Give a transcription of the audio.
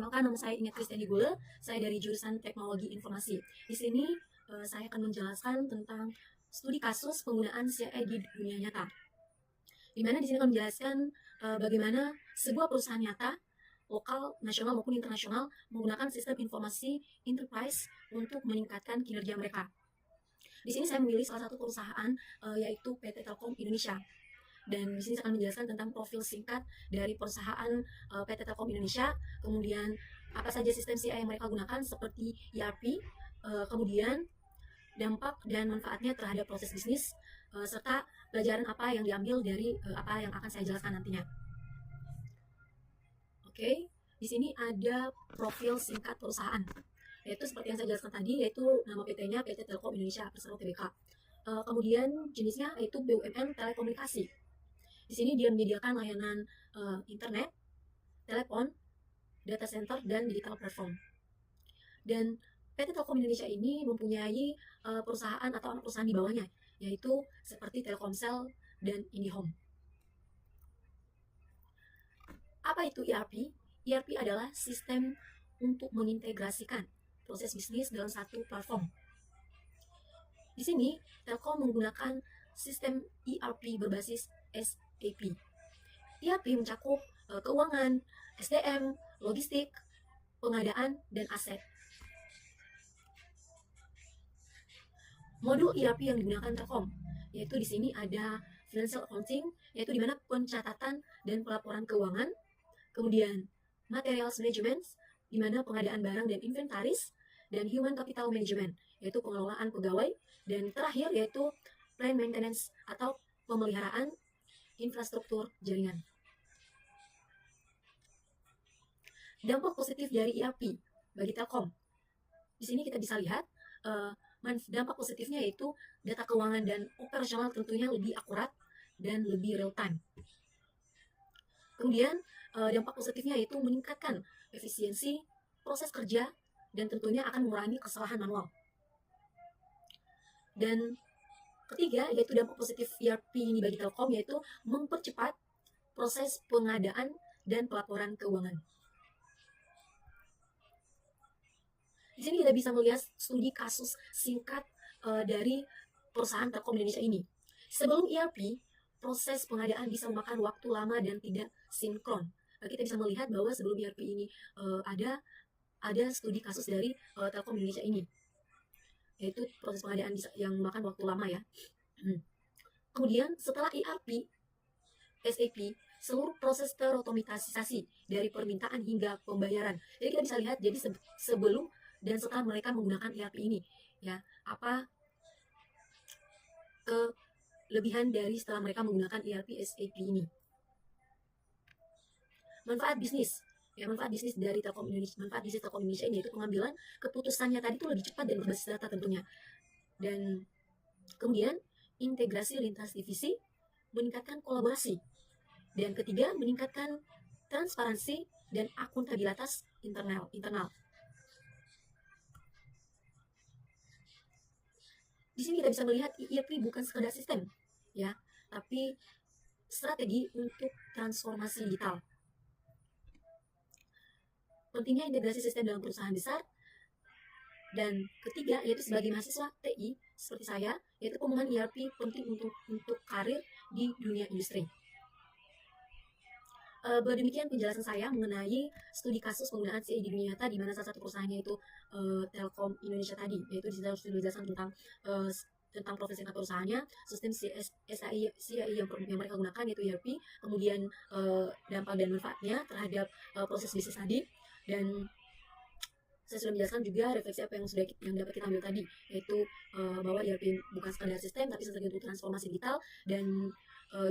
Perkenalkan, nama saya Ingat Kristiani Gule. Saya dari jurusan Teknologi Informasi. Di sini saya akan menjelaskan tentang studi kasus penggunaan CIA di dunia nyata. Di mana di sini akan menjelaskan bagaimana sebuah perusahaan nyata, lokal, nasional maupun internasional, menggunakan sistem informasi enterprise untuk meningkatkan kinerja mereka. Di sini saya memilih salah satu perusahaan yaitu PT Telkom Indonesia. Dan di sini saya akan menjelaskan tentang profil singkat dari perusahaan PT Telkom Indonesia, kemudian apa saja sistem CIA yang mereka gunakan seperti ERP, kemudian dampak dan manfaatnya terhadap proses bisnis, serta pelajaran apa yang diambil dari apa yang akan saya jelaskan nantinya. Oke, di sini ada profil singkat perusahaan, yaitu seperti yang saya jelaskan tadi, yaitu nama PT-nya PT Telkom Indonesia Persero Tbk. Kemudian jenisnya yaitu BUMN telekomunikasi. Di sini dia menyediakan layanan internet, telepon, data center, dan digital platform. Dan PT Telkom Indonesia ini mempunyai perusahaan atau anak perusahaan di bawahnya, yaitu seperti Telkomsel dan IndiHome. Apa itu ERP? ERP adalah sistem untuk mengintegrasikan proses bisnis dalam satu platform. Di sini, Telkom menggunakan sistem ERP berbasis SAP. ERP mencakup keuangan, SDM, logistik, pengadaan, dan aset. Modul ERP yang digunakan Telkom, yaitu di sini ada financial accounting, yaitu di mana pencatatan dan pelaporan keuangan, kemudian materials management, di mana pengadaan barang dan inventaris, dan human capital management, yaitu pengelolaan pegawai, dan terakhir yaitu plant maintenance atau pemeliharaan infrastruktur jaringan. Dampak positif dari ERP bagi Telkom. Di sini kita bisa lihat dampak positifnya yaitu data keuangan dan operasional tentunya lebih akurat dan lebih real time. Kemudian dampak positifnya yaitu meningkatkan efisiensi proses kerja dan tentunya akan mengurangi kesalahan manual. Dan ketiga, yaitu dampak positif ERP ini bagi Telkom, yaitu mempercepat proses pengadaan dan pelaporan keuangan. Di sini kita bisa melihat studi kasus singkat dari perusahaan Telkom Indonesia ini. Sebelum ERP, proses pengadaan bisa memakan waktu lama dan tidak sinkron. Kita bisa melihat bahwa sebelum ERP ini ada studi kasus dari Telkom Indonesia ini, yaitu proses pengadaan yang memakan waktu lama ya. Kemudian setelah ERP, SAP, seluruh proses terotomatisasi dari permintaan hingga pembayaran. Jadi kita bisa lihat jadi sebelum dan setelah mereka menggunakan ERP ini, ya, apa kelebihan dari setelah mereka menggunakan ERP SAP ini. Manfaat bisnis. Ya, manfaat bisnis dari Telkom Indonesia, manfaat bisnis Telkom Indonesia ini yaitu pengambilan keputusannya tadi itu lebih cepat dan berbasis data tentunya. Dan kemudian integrasi lintas divisi, meningkatkan kolaborasi. Dan ketiga, meningkatkan transparansi dan akuntabilitas internal. Di sini kita bisa melihat ERP bukan sekedar sistem, ya, tapi strategi untuk transformasi digital. Pentingnya integrasi sistem dalam perusahaan besar. Dan ketiga, yaitu sebagai mahasiswa TI seperti saya, yaitu penggunaan ERP penting untuk karir di dunia industri. Demikian penjelasan saya mengenai studi kasus penggunaan CIA di dunia nyata, di mana salah satu perusahaannya itu Telkom Indonesia tadi, yaitu di situ sudah dijelaskan tentang profil singkat perusahaannya, sistem CIA yang mereka gunakan yaitu ERP, kemudian dampak dan manfaatnya terhadap proses bisnis tadi, dan saya sudah menjelaskan juga refleksi apa yang dapat kita ambil tadi, yaitu bahwa ERP bukan sekadar sistem tapi strategi untuk transformasi digital, dan